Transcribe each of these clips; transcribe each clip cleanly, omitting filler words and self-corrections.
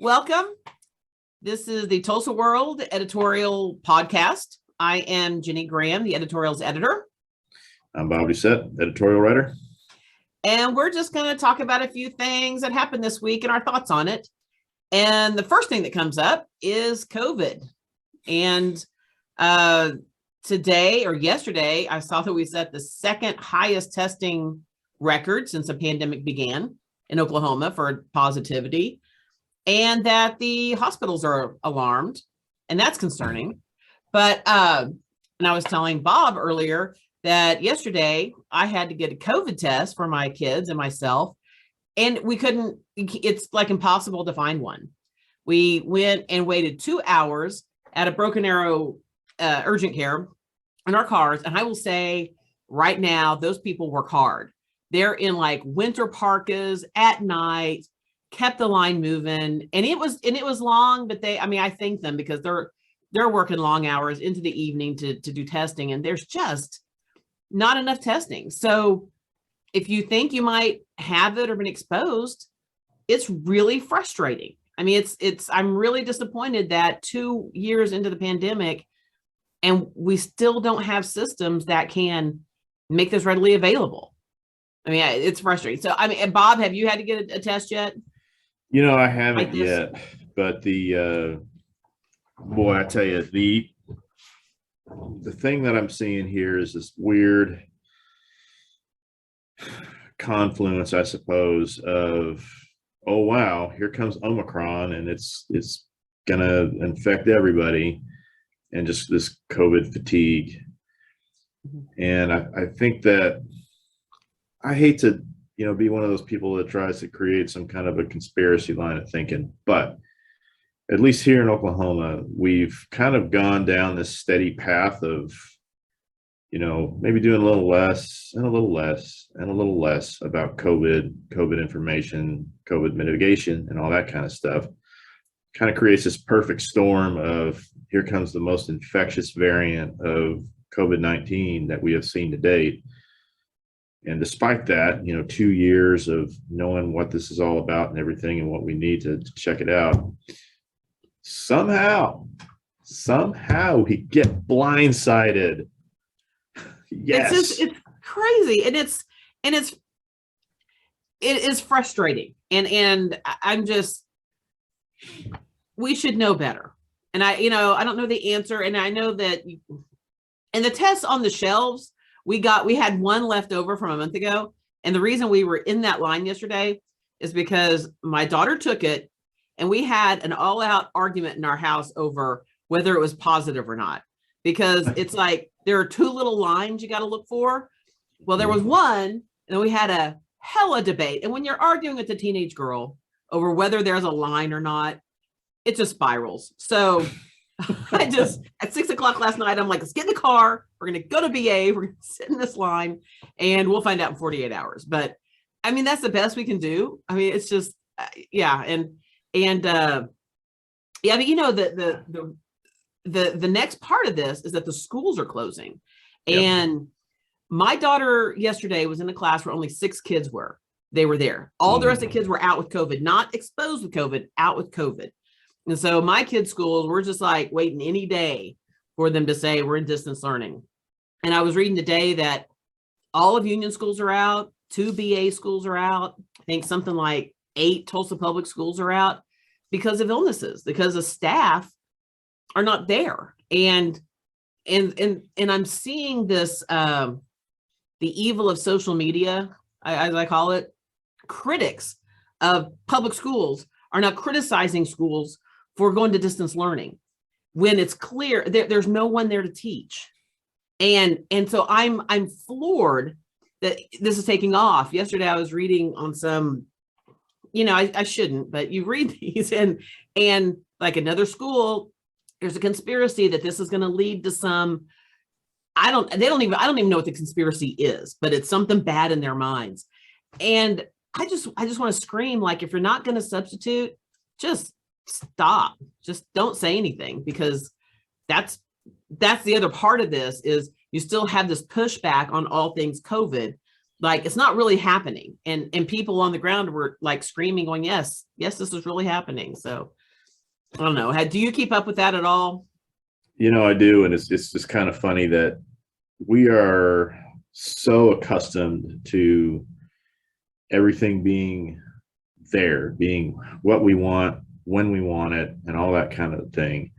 Welcome. This is the Tulsa World editorial podcast. I am Jenny Graham, the editorial's editor. I'm Bob Doucette, editorial writer. And we're just going to talk about a few things that happened this week and our thoughts on it. And the first thing that comes up is COVID. And today or yesterday, I saw that we set the second highest testing record since the pandemic began in Oklahoma for positivity, and that the hospitals are alarmed, and that's concerning. But and I was telling Bob earlier that yesterday I had to get a COVID test for my kids and myself, and we couldn't. It's like impossible to find one. We went and waited 2 hours at a Broken Arrow urgent care in our cars, and I will say right now those people work hard. They're in like winter parkas at night, kept the line moving, and it was long, but I thank them because they're working long hours into the evening to do testing, and there's just not enough testing. So if you think you might have it or been exposed, it's really frustrating. I'm really disappointed that 2 years into the pandemic and we still don't have systems that can make this readily available. It's frustrating. So, Bob, have you had to get a test yet? I haven't yet, but boy, I tell you, the thing that I'm seeing here is this weird confluence, I suppose, of, oh, wow, here comes Omicron and it's going to infect everybody, and just this COVID fatigue. And I think that I hate to, be one of those people that tries to create some kind of a conspiracy line of thinking, but at least here in Oklahoma, we've kind of gone down this steady path of, maybe doing a little less and a little less and a little less about COVID information, COVID mitigation, and all that kind of stuff. Kind of creates this perfect storm of, here comes the most infectious variant of COVID-19 that we have seen to date. And despite that, 2 years of knowing what this is all about and everything and what we need to check it out, somehow we get blindsided. Yes. It's crazy. And it is frustrating. And I'm just, we should know better. And I don't know the answer. And I know that, and the tests on the shelves, we had one left over from a month ago. And the reason we were in that line yesterday is because my daughter took it, and we had an all-out argument in our house over whether it was positive or not, because it's like there are two little lines you got to look for. Well, there was one, and then we had a hella debate. And when you're arguing with a teenage girl over whether there's a line or not, it just spirals. So I just, at 6 o'clock last night, I'm like, let's get in the car. We're going to go to BA. We're going to sit in this line, and we'll find out in 48 hours. But that's the best we can do. It's just, the next part of this is that the schools are closing. Yep. And my daughter yesterday was in a class where only 6 kids were. They were there. All the rest of the kids were out with COVID, not exposed with COVID, out with COVID. And so my kids' schools, we're just like waiting any day for them to say we're in distance learning. And I was reading today that all of Union schools are out, 2 BA schools are out. I think something like 8 Tulsa public schools are out because of illnesses, because the staff are not there. And I'm seeing this, the evil of social media, as I call it. Critics of public schools are now criticizing schools for going to distance learning when it's clear there's no one there to teach. And so I'm floored that this is taking off. Yesterday I was reading on some, I shouldn't, but you read these and like another school, there's a conspiracy that this is going to lead to some, I don't even know what the conspiracy is, but it's something bad in their minds. And I just want to scream, like, if you're not going to substitute, just stop. Just don't say anything, because that's the other part of this is you still have this pushback on all things COVID. like it's not really happening. And people on the ground were like screaming, going, yes, yes, this is really happening. So I don't know. Do you keep up with that at all? I do. And it's just kind of funny that we are so accustomed to everything being there, being what we want, when we want it, and all that kind of thing.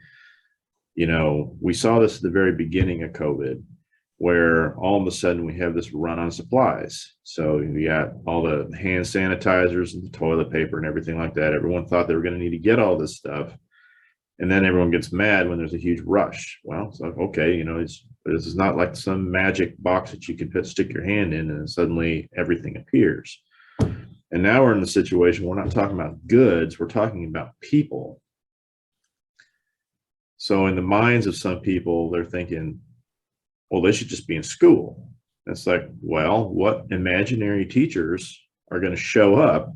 We saw this at the very beginning of COVID, where all of a sudden we have this run on supplies. So you got all the hand sanitizers and the toilet paper and everything like that. Everyone thought they were going to need to get all this stuff. And then everyone gets mad when there's a huge rush. Well, it's like, okay, this is not like some magic box that you can stick your hand in and suddenly everything appears. And now we're in the situation, we're not talking about goods, we're talking about people. So in the minds of some people, they're thinking, well, they should just be in school. It's like, well, what imaginary teachers are going to show up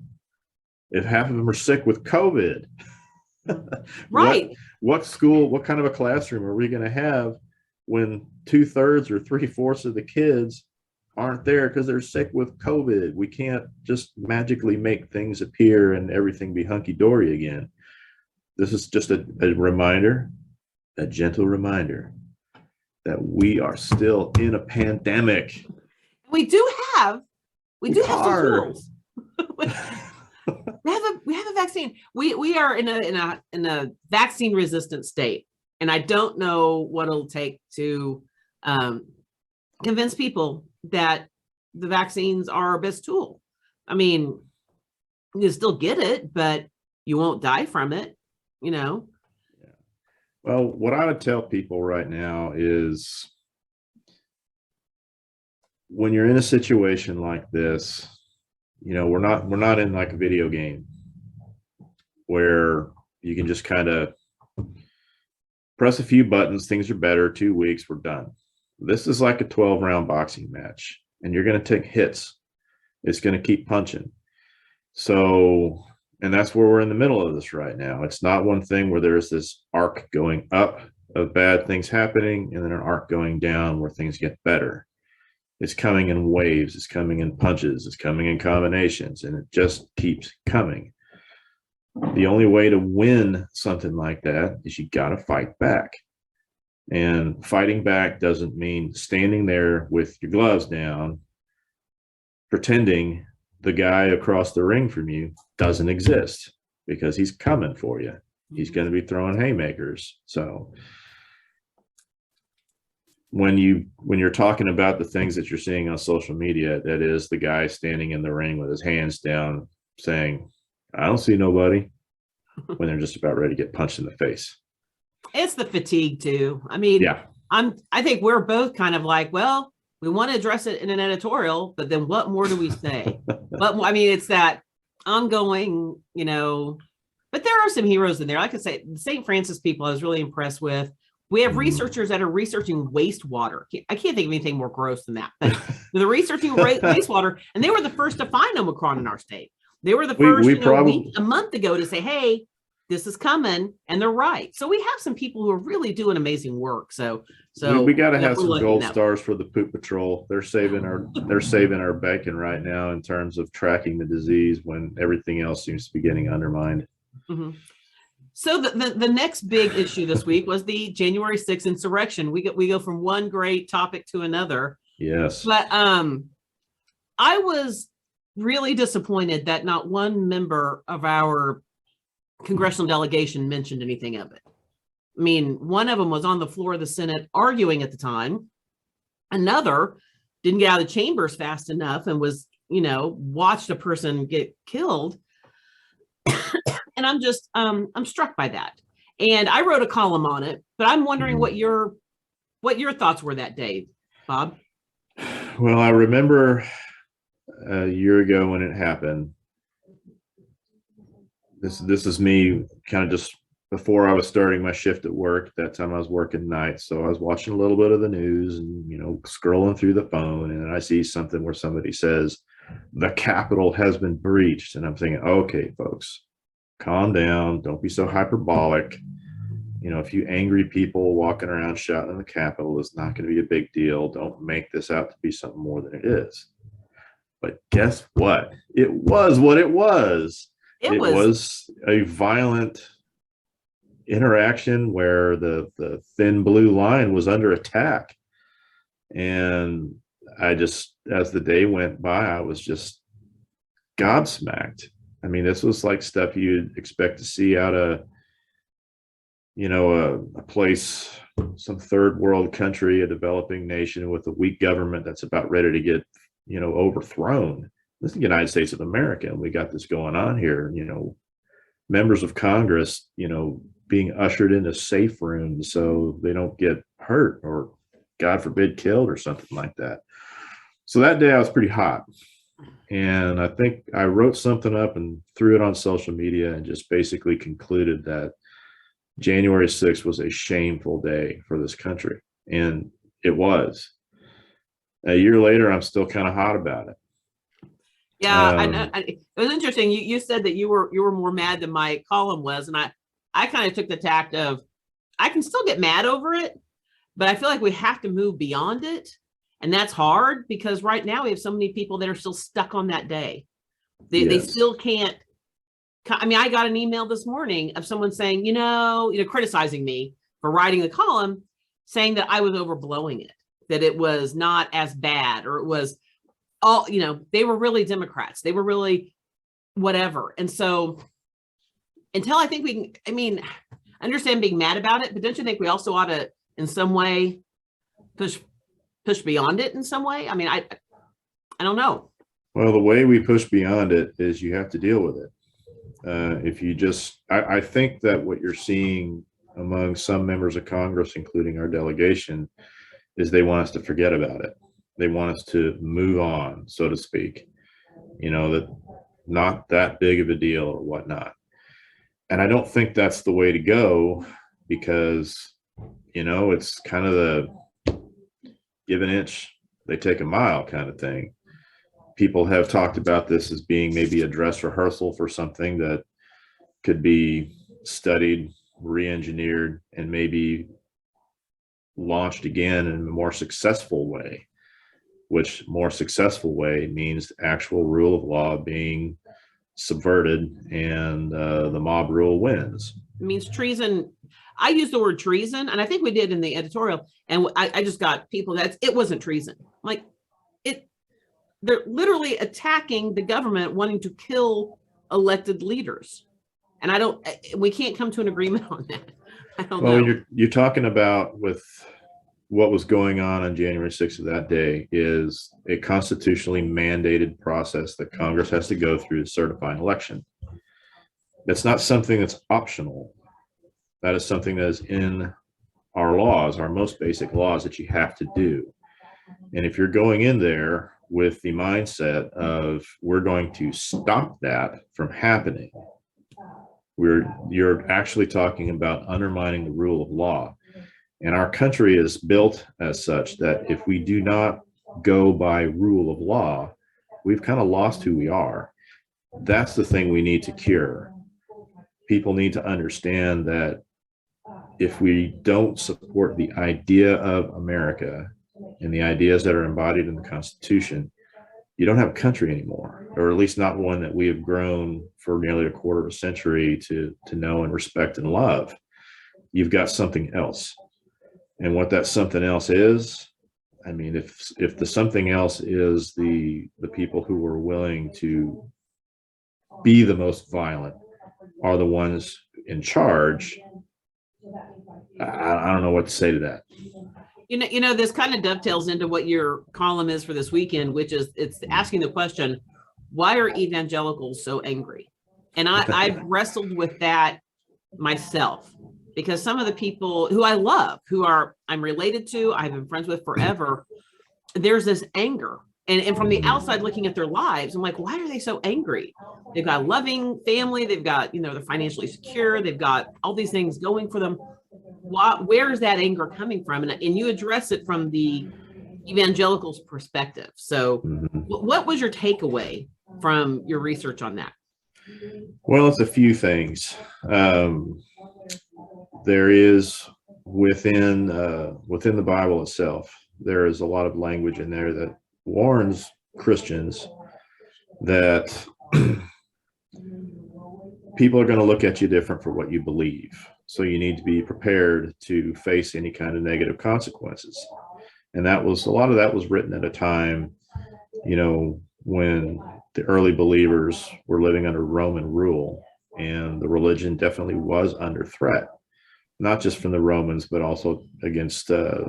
if half of them are sick with COVID? Right. What school, what kind of a classroom are we going to have when 2/3 or 3/4 of the kids aren't there because they're sick with COVID? We can't just magically make things appear and everything be hunky-dory again. This is just a reminder, a gentle reminder that we are still in a pandemic. We do have some tools. We have a vaccine. We are in a vaccine resistant state, and I don't know what it'll take to convince people that the vaccines are our best tool. I mean, you still get it, but you won't die from it. Yeah. Well, what I would tell people right now is, when you're in a situation like this, we're not in like a video game where you can just kind of press a few buttons, things are better, 2 weeks, we're done. This is like a 12-round boxing match, and you're going to take hits. It's going to keep punching. So, and that's where we're in the middle of this right now. It's not one thing where there's this arc going up of bad things happening and then an arc going down where things get better. It's coming in waves, it's coming in punches, it's coming in combinations, and it just keeps coming. The only way to win something like that is you got to fight back. And fighting back doesn't mean standing there with your gloves down, pretending the guy across the ring from you doesn't exist, because he's coming for you. He's going to be throwing haymakers. So when you're talking about the things that you're seeing on social media, that is the guy standing in the ring with his hands down saying, I don't see nobody, when they're just about ready to get punched in the face. It's the fatigue too. I mean, yeah. I think we're both kind of like, well, we want to address it in an editorial, but then what more do we say? But I mean, it's that ongoing, but there are some heroes in there. Like I say, the St. Francis people I was really impressed with. We have researchers that are researching wastewater. I can't think of anything more gross than that. But they're researching wastewater, and they were the first to find Omicron in our state. They were the first a month ago to say, hey, this is coming, and they're right. So we have some people who are really doing amazing work. So we got to have some gold stars for the poop patrol. They're saving our bacon right now in terms of tracking the disease when everything else seems to be getting undermined. Mm-hmm. So the next big issue this week was the January 6th insurrection. We go from one great topic to another. Yes. But I was really disappointed that not one member of our congressional delegation mentioned anything of it. I mean, one of them was on the floor of the Senate arguing at the time. Another didn't get out of the chambers fast enough and was, watched a person get killed. And I'm just, I'm struck by that. And I wrote a column on it, but I'm wondering what your thoughts were that day, Bob. Well, I remember a year ago when it happened. This is me kind of just before I was starting my shift at work. At that time I was working nights, so I was watching a little bit of the news and scrolling through the phone, and I see something where somebody says the Capitol has been breached, and I'm thinking, okay, folks, calm down, don't be so hyperbolic. A few angry people walking around shouting in the Capitol is not going to be a big deal. Don't make this out to be something more than it is. But guess what? It was what it was. It was a violent interaction where the thin blue line was under attack. And I just, as the day went by, I was just gobsmacked. I mean, this was like stuff you'd expect to see out of, a place, some third world country, a developing nation with a weak government that's about ready to get, overthrown. This is the United States of America, and we got this going on here. Members of Congress, being ushered into safe rooms so they don't get hurt or, God forbid, killed or something like that. So that day I was pretty hot. And I think I wrote something up and threw it on social media and just basically concluded that January 6th was a shameful day for this country. And it was. A year later, I'm still kind of hot about it. Yeah, I know. It was interesting. You said that you were more mad than my column was. And I kind of took the tact of, I can still get mad over it, but I feel like we have to move beyond it. And that's hard because right now we have so many people that are still stuck on that day. They still can't. I mean, I got an email this morning of someone saying, criticizing me for writing the column, saying that I was overblowing it, that it was not as bad, or it was all, they were really Democrats. They were really whatever. And so until I think we can, I understand being mad about it, but don't you think we also ought to, in some way, push beyond it in some way? I mean, I don't know. Well, the way we push beyond it is you have to deal with it. If you just, I think that what you're seeing among some members of Congress, including our delegation, is they want us to forget about it. They want us to move on, so to speak, that not that big of a deal or whatnot. And I don't think that's the way to go, because, it's kind of the give an inch, they take a mile kind of thing. People have talked about this as being maybe a dress rehearsal for something that could be studied, re-engineered, and maybe launched again in a more successful way, which more successful way means actual rule of law being subverted and the mob rule wins. It means treason. I use the word treason, and I think we did in the editorial, and I just got people that it wasn't treason. Like, they're literally attacking the government, wanting to kill elected leaders. And we can't come to an agreement on that. I don't know. You're talking about with what was going on January 6th of that day is a constitutionally mandated process that Congress has to go through to certify an election. That's not something that's optional. That is something that is in our laws, our most basic laws, that you have to do. And if you're going in there with the mindset of we're going to stop that from happening, you're actually talking about undermining the rule of law. And our country is built as such that if we do not go by rule of law, we've kind of lost who we are. That's the thing we need to cure. People need to understand that if we don't support the idea of America and the ideas that are embodied in the Constitution, you don't have a country anymore, or at least not one that we have grown for nearly a quarter of a century to know and respect and love. You've got something else. And what that something else is, I mean, if the something else is the people who are willing to be the most violent are the ones in charge, I don't know what to say to that. This kind of dovetails into what your column is for this weekend, which is it's asking the question, why are evangelicals so angry? And I've wrestled with that myself, because some of the people who I love, I'm related to, I've been friends with forever, there's this anger. And from the outside looking at their lives, I'm like, why are they so angry? They've got a loving family. They've got, they're financially secure. They've got all these things going for them. Where is that anger coming from? And you address it from the evangelicals' perspective. So what was your takeaway from your research on that? Well, it's a few things. There is within the Bible itself, there is a lot of language in there that warns Christians that people are going to look at you different for what you believe. So you need to be prepared to face any kind of negative consequences. And that was, a lot of that was written at a time, when the early believers were living under Roman rule, and the religion definitely was under threat, not just from the Romans, but also against the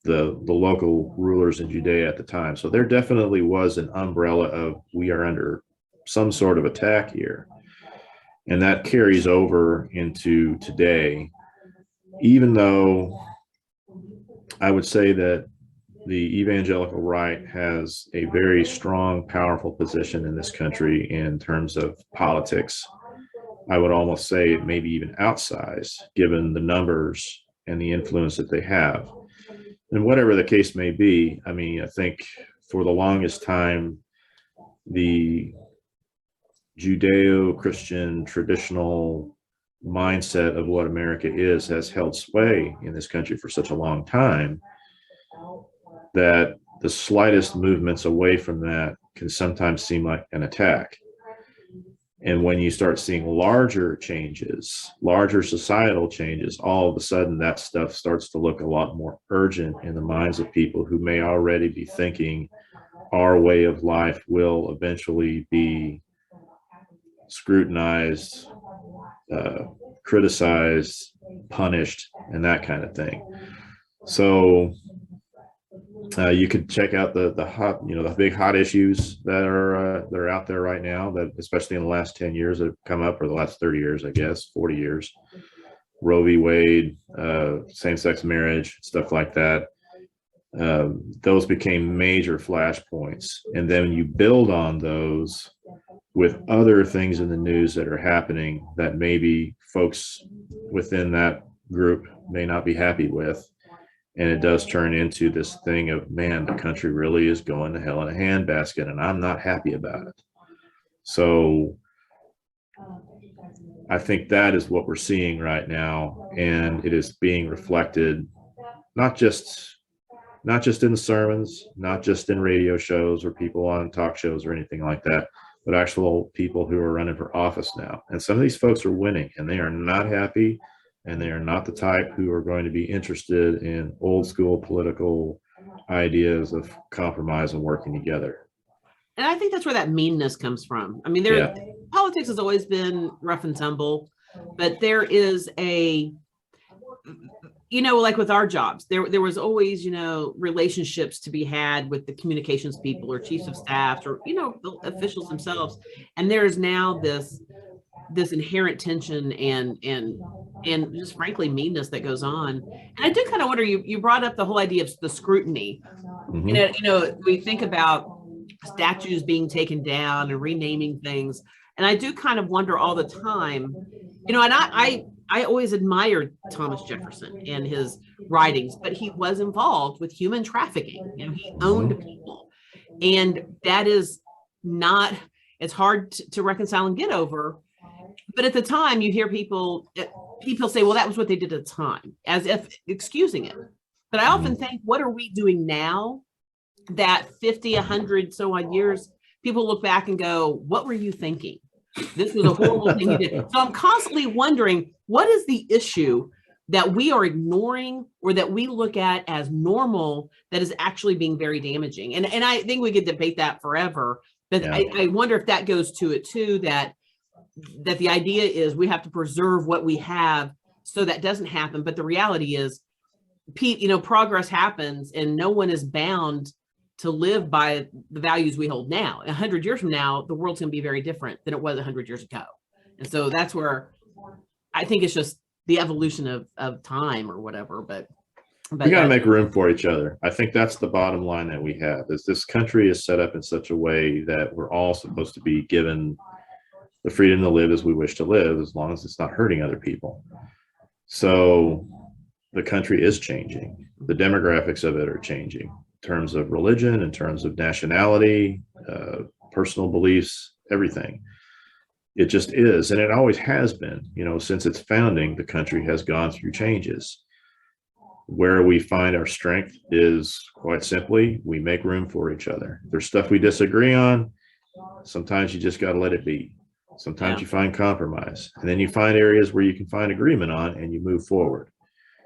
local rulers in Judea at the time. So there definitely was an umbrella of, we are under some sort of attack here. And that carries over into today, even though I would say that the evangelical right has a very strong, powerful position in this country in terms of politics. I would almost say maybe even outsized, given the numbers and the influence that they have. And whatever the case may be, I mean, I think for the longest time, the Judeo-Christian traditional mindset of what America is has held sway in this country for such a long time that the slightest movements away from that can sometimes seem like an attack. And when you start seeing larger changes, larger societal changes, all of a sudden that stuff starts to look a lot more urgent in the minds of people who may already be thinking our way of life will eventually be scrutinized, criticized, punished, and that kind of thing. So you could check out the hot, the big hot issues that are out there right now, that especially in the last 10 years have come up, or the last 30 years, I guess, 40 years. Roe v. Wade, same-sex marriage, stuff like that. Those became major flashpoints. And then you build on those with other things in the news that are happening that maybe folks within that group may not be happy with. And it does turn into this thing of, man, the country really is going to hell in a handbasket, and I'm not happy about it. So I think that is what we're seeing right now. And it is being reflected, not just in the sermons, not just in radio shows or people on talk shows or anything like that, but actual people who are running for office now. And some of these folks are winning, and they are not happy. And they are not the type who are going to be interested in old school political ideas of compromise and working together. And I think that's where that meanness comes from. I mean, politics has always been rough and tumble, but there is like with our jobs, there was always, relationships to be had with the communications people or chiefs of staff or, the officials themselves. And there is now this inherent tension and just frankly meanness that goes on. And I do kind of wonder, you brought up the whole idea of the scrutiny. Mm-hmm. We think about statues being taken down and renaming things. And I do kind of wonder all the time, and I always admired Thomas Jefferson and his writings, but he was involved with human trafficking. He owned people. And that is not, it's hard to reconcile and get over. But at the time, you hear people say, well, that was what they did at the time, as if excusing it. But I often think, what are we doing now that 50, 100 so on years, people look back and go, what were you thinking? This was a horrible thing you did. So I'm constantly wondering, what is the issue that we are ignoring or that we look at as normal that is actually being very damaging? And I think we could debate that forever. But yeah. I wonder if that goes to it too, that the idea is we have to preserve what we have so that doesn't happen. But the reality is, progress happens and no one is bound to live by the values we hold now. 100 years from now, the world's going to be very different than it was 100 years ago. And so that's where I think it's just the evolution of time or whatever. But we got to make room for each other. I think that's the bottom line that we have, is this country is set up in such a way that we're all supposed to be given the freedom to live as we wish to live, as long as it's not hurting other people. So the country is changing. The demographics of it are changing in terms of religion, in terms of nationality, personal beliefs, everything. It just is. And it always has been, since its founding, the country has gone through changes. Where we find our strength is quite simply, we make room for each other. There's stuff we disagree on, Sometimes you just got to let it be. Sometimes Yeah. you find compromise, and then you find areas where you can find agreement on, and you move forward.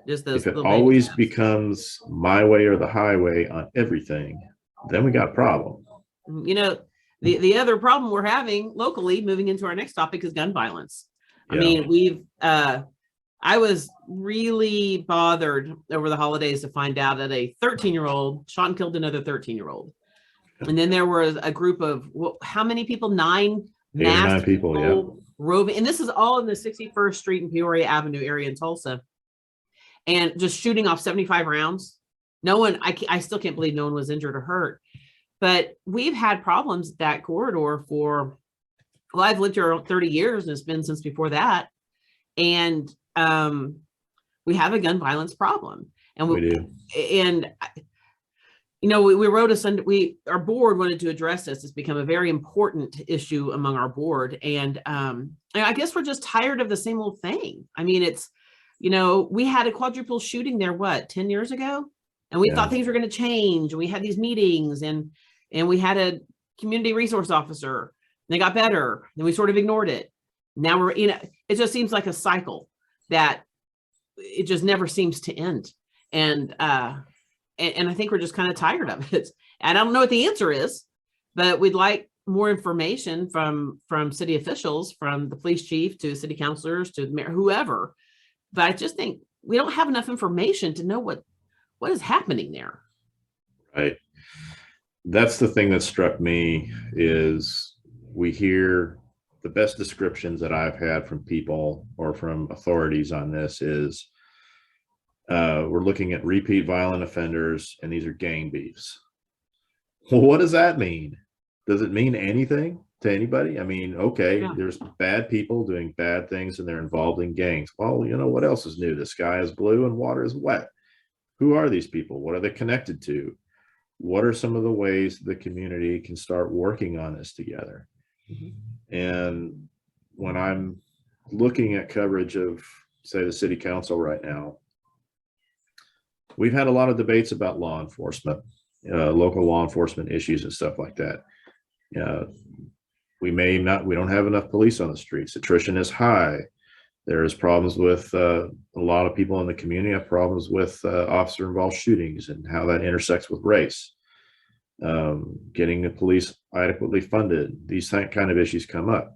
Just those If it the baby always steps. becomes my way or the highway on everything, then we got a problem. You know, the other problem we're having locally, moving into our next topic, is gun violence. I Yeah. mean, we've I was really bothered over the holidays to find out that a 13-year-old shot and killed another 13-year-old. And then there was a group of, well, how many people? 9 8 or 9 masked people, yeah. roving. And this is all in the 61st Street and Peoria Avenue area in Tulsa. And just shooting off 75 rounds. No one, I still can't believe no one was injured or hurt. But we've had problems at that corridor for, well, I've lived here 30 years and it's been since before that. And we have a gun violence problem. And We do. And you know, we wrote our board wanted to address this. It's become a very important issue among our board. And I guess we're just tired of the same old thing. I mean, it's, you know, we had a quadruple shooting there, 10 years ago? And we thought things were going to change. And we had these meetings and we had a community resource officer. And they got better. Then we sort of ignored it. Now we're, you know, it just seems like a cycle that it just never seems to end. And I think we're just kind of tired of it. And I don't know what the answer is, but we'd like more information from city officials, from the police chief to city councilors to the mayor, whoever. But I just think we don't have enough information to know what is happening there. Right. That's the thing that struck me is we hear the best descriptions that I've had from people or from authorities on this is we're looking at repeat violent offenders and these are gang beefs. Well, what does that mean? Does it mean anything to anybody? I mean, okay, there's bad people doing bad things and they're involved in gangs. Well, you know, what else is new? The sky is blue and water is wet. Who are these people? What are they connected to? What are some of the ways the community can start working on this together? Mm-hmm. And when I'm looking at coverage of, say, the city council right now, we've had a lot of debates about law enforcement, local law enforcement issues and stuff like that. We don't have enough police on the streets. Attrition is high. There's problems with a lot of people in the community have problems with officer involved shootings and how that intersects with race. Getting the police adequately funded, these kind of issues come up.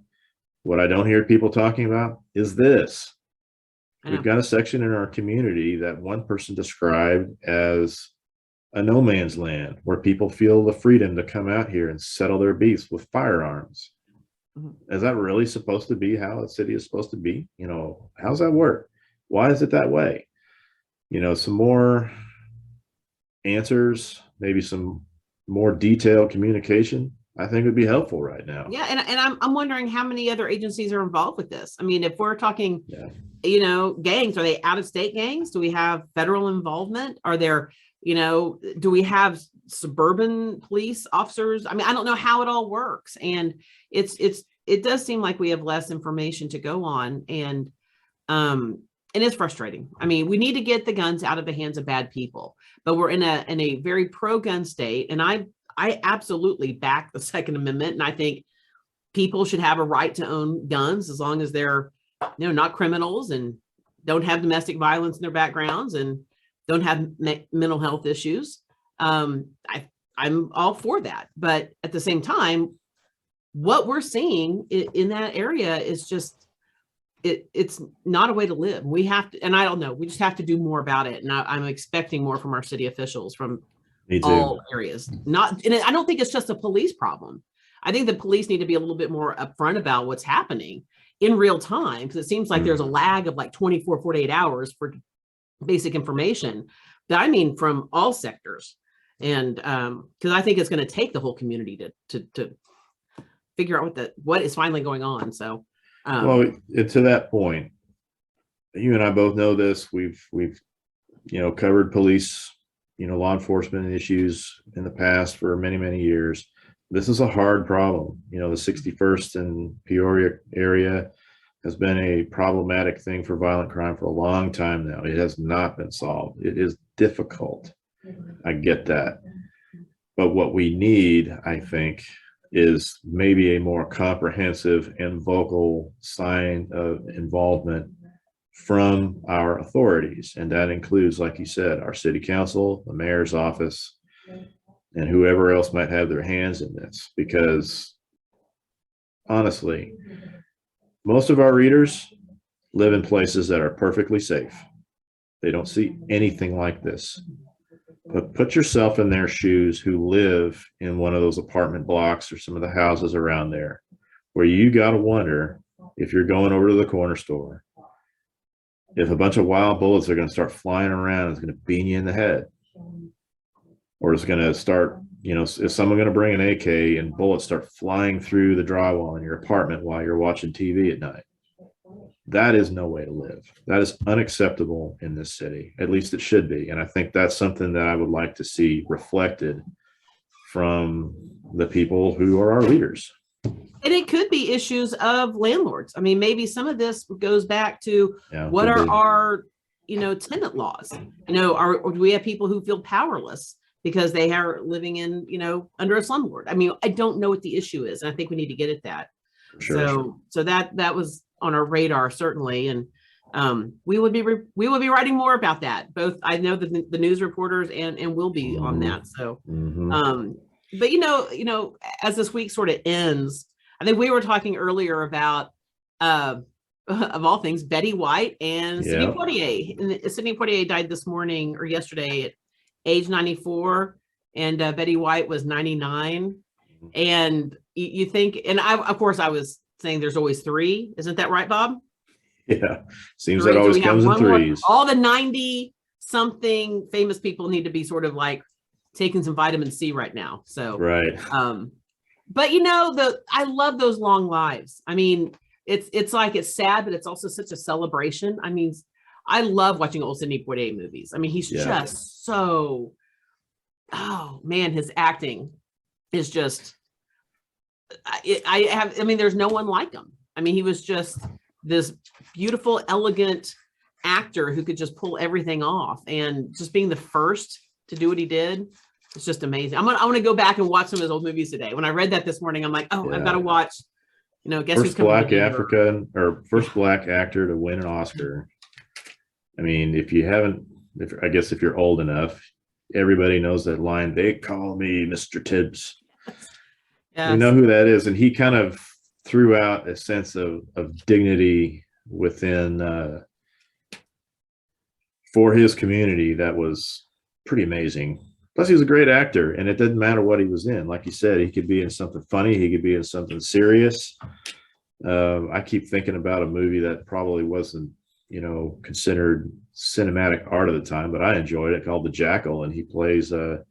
What I don't hear people talking about is this. We've got a section in our community that one person described as a no man's land where people feel the freedom to come out here and settle their beefs with firearms. Is that really supposed to be how a city is supposed to be? You know, how's that work? Why is it that way? You know, some more answers, maybe some more detailed communication, I think would be helpful right now. Yeah, and I'm wondering how many other agencies are involved with this. I mean, if we're talking, you know, gangs, are they out-of-state gangs? Do we have federal involvement? Are there, you know, do we have suburban police officers? I mean, I don't know how it all works, and it does seem like we have less information to go on, and it's frustrating. I mean, we need to get the guns out of the hands of bad people, but we're in a very pro-gun state, and I absolutely back the Second Amendment, and I think people should have a right to own guns as long as they're, you know, not criminals and don't have domestic violence in their backgrounds and don't have mental health issues. I'm all for that, but at the same time, what we're seeing in that area is just it's not a way to live. We have to, and I don't know, we just have to do more about it. And I'm expecting more from our city officials from all areas. And I don't think it's just a police problem. I think the police need to be a little bit more upfront about what's happening in real time, because it seems like there's a lag of like 24, 48 hours for basic information. But I mean, from all sectors. And because I think it's going to take the whole community to figure out what is finally going on. So, well, to that point, you and I both know this. We've you know, covered police, you know, law enforcement issues in the past for many, many years. This is a hard problem. You know, the 61st and Peoria area has been a problematic thing for violent crime for a long time now. It has not been solved. It is difficult. I get that. But what we need, I think, is maybe a more comprehensive and vocal sign of involvement from our authorities. And that includes, like you said, our city council, the mayor's office, and whoever else might have their hands in this. Because honestly, most of our readers live in places that are perfectly safe. They don't see anything like this. But put yourself in their shoes who live in one of those apartment blocks or some of the houses around there, where you got to wonder, if you're going over to the corner store, if a bunch of wild bullets are going to start flying around, it's going to beam you in the head. Or it's going to start, is someone going to bring an AK and bullets start flying through the drywall in your apartment while you're watching TV at night? That is no way to live. That is unacceptable in this city. At least it should be. And I think that's something that I would like to see reflected from the people who are our leaders. And it could be issues of landlords. I mean, maybe some of this goes back to what are our, tenant laws? Do we have people who feel powerless because they are living in, under a slumlord? I mean, I don't know what the issue is. And I think we need to get at that. Sure. So that was on our radar, certainly. And we would be writing more about that. Both, I know that the news reporters and will be on that. So, but as this week sort of ends, I think we were talking earlier about, of all things, Betty White and Sidney Poitier. And Sidney Poitier died this morning or yesterday at age 94, and Betty White was 99. And you think, and of course, I was saying there's always three. Isn't that right, Bob? Yeah. Seems that always comes in threes. All the 90 something famous people need to be sort of like taking some vitamin C right now. So, right. But I love those long lives. I mean, it's like, it's sad, but it's also such a celebration. I mean, I love watching old Sidney Poitier movies. I mean, he's just so, oh man, his acting is just, there's no one like him. I mean, he was just this beautiful, elegant actor who could just pull everything off, and just being the first to do what he did. It's just amazing. I want to go back and watch some of his old movies today. When I read that this morning, I'm like, I've got to watch, guess who's coming Black African or first Black actor to win an Oscar. I mean, if you're old enough, everybody knows that line, "They call me Mr. Tibbs." Yes. You know who that is. And he kind of threw out a sense of dignity within, for his community. That was pretty amazing. Plus, he was a great actor, and it didn't matter what he was in. Like you said, he could be in something funny. He could be in something serious. I keep thinking about a movie that probably wasn't, considered cinematic art at the time, but I enjoyed it, called The Jackal. And he plays an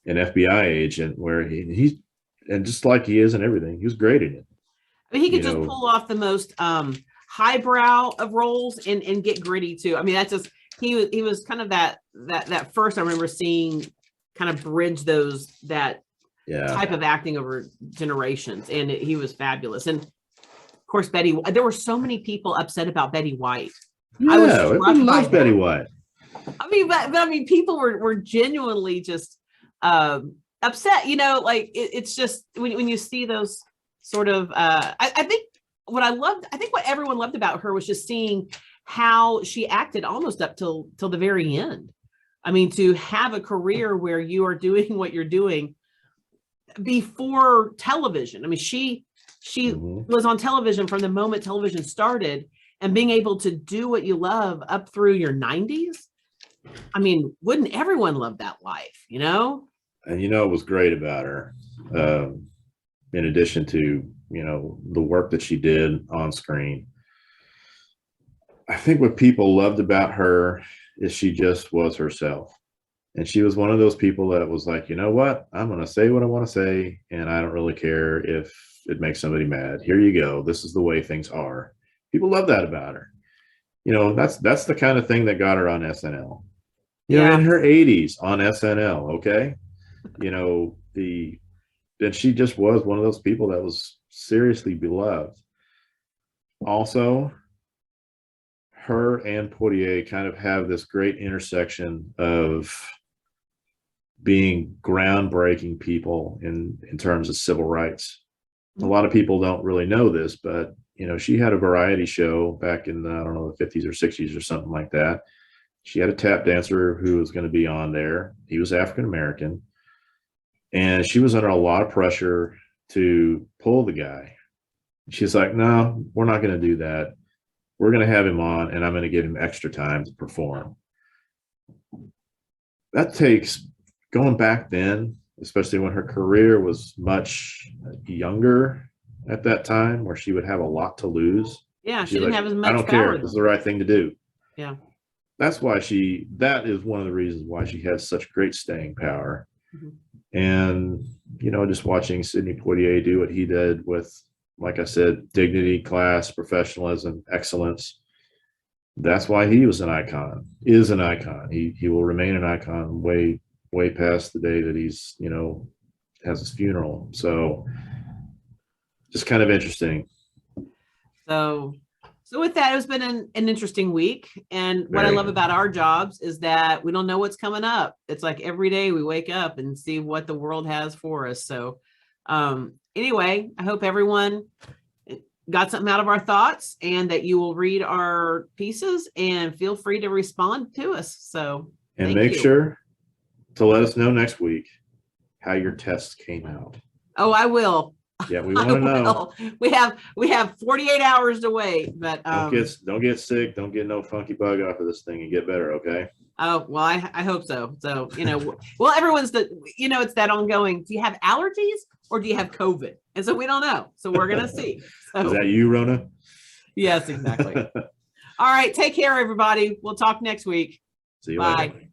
FBI agent where he's, and just like he is in everything, he was great in it. I mean, he could just pull off the most highbrow of roles and get gritty too. I mean, that's just, he was kind of that first I remember seeing kind of bridge that type of acting over generations, and he was fabulous. And of course, there were so many people upset about Betty White. Yeah, everyone loves Betty White. I mean, but I mean, people were genuinely just upset. Like it's just when you see those sort of. I think what everyone loved about her was just seeing how she acted almost up till the very end. I mean, to have a career where you are doing what you're doing before television. I mean, she was on television from the moment television started, and being able to do what you love up through your 90s. I mean, wouldn't everyone love that life, And what was great about her, in addition to, the work that she did on screen, I think what people loved about her is she just was herself. And she was one of those people that was like, you know what? I'm going to say what I want to say, and I don't really care if it makes somebody mad. Here you go. This is the way things are. People love that about her. That's the kind of thing that got her on SNL. In her 80s on SNL, okay? And she just was one of those people that was seriously beloved. Also, her and Poitier kind of have this great intersection of being groundbreaking people in terms of civil rights. A lot of people don't really know this, but she had a variety show back in I don't know, the 50s or 60s or something like that. She had a tap dancer who was going to be on there. He was African American, and she was under a lot of pressure to pull the guy. She's like, no, we're not going to do that. We're going to have him on, and I'm going to give him extra time to perform. That takes, going back then, especially when her career was much younger at that time, where she would have a lot to lose. Yeah, she didn't have as much I don't power. care. It's the right thing to do. Yeah. That's why that is one of the reasons why she has such great staying power. Mm-hmm. And, just watching Sidney Poitier do what he did with, like I said, dignity, class, professionalism, excellence. That's why he was an icon, is an icon. He will remain an icon way past the day that he's, has his funeral. So just kind of interesting. So with that, it's been an interesting week. And what I love about our jobs is that we don't know what's coming up. It's like every day we wake up and see what the world has for us. So anyway, I hope everyone got something out of our thoughts, and that you will read our pieces and feel free to respond to us. So and make sure to let us know next week how your tests came out. Oh, I will. Yeah, we want to know. We have 48 hours to wait, but don't get sick. Don't get no funky bug off of this thing, and get better. Okay. Oh, well, I hope so. So, well, everyone's it's that ongoing. Do you have allergies or do you have COVID? And so we don't know. So we're going to see. So, is that you, Rona? Yes, exactly. All right. Take care, everybody. We'll talk next week. See you Bye. later.